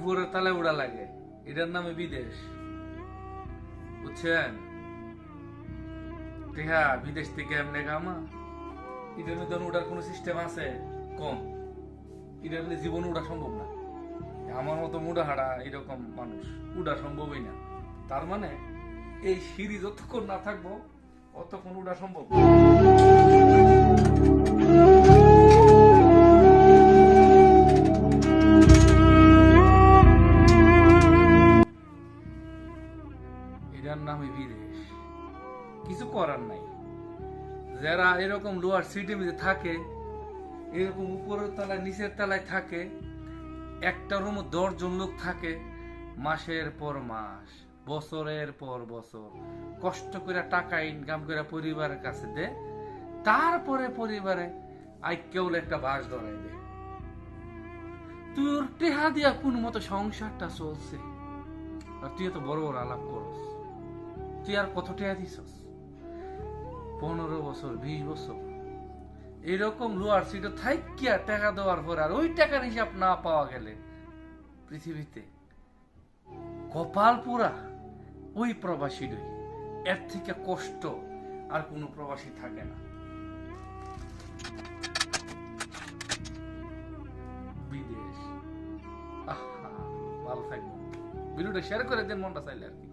উপরের তালে উড়া লাগে, এটার নামে বিদেশ। বুঝছেন? হ্যাঁ, বিদেশ থেকে এমনি কামা এটার মধ্যে উঠার কোন সিস্টেম আছে? কম। এটার মধ্যে জীবন উঠা সম্ভব না। আমার মতো মুড়া হাড়া এরকম মানুষ উঠা সম্ভবই না। তার মানে এই সিঁড়ি যতক্ষণ না থাকবো অতক্ষণ উঠা সম্ভব না। এটার নামে বিদেশ। কিছু করার নাই। যারা এরকম লোয়ার সিটি মধ্যে থাকে, এরকম উপরের তলায় নিচের তলায় থাকে, একটা রুমে 10 জন লোক থাকে, মাসের পর মাস, বছরের পর বছর কষ্ট করে টাকা ইনকাম করে পরিবারের কাছে দে, তারপরে পরিবারে কেবল একটা বাস ধরাই দে। তোর টেহা দিয়া কোন মতো সংসারটা চলছে, আর তুই এত বড় বড় আলাপ করস। তুই আর কত টেহা দিছস? 15 বছর 20 বছর এরকম লোয়ার সিটে থাইকিয়া টাকা দেওয়ার পর আর ওই টাকার হিসাব না পাওয়া গেলে পৃথিবীতে কপাল পুরা ওই প্রবাসীরই। এর থেকে কষ্ট আর কোনো প্রবাসী থাকে না। বিদেশ। আহা, ভালো থাকবেন। ভিডিওটা শেয়ার করে দেন মনটা চাইলে আর কি।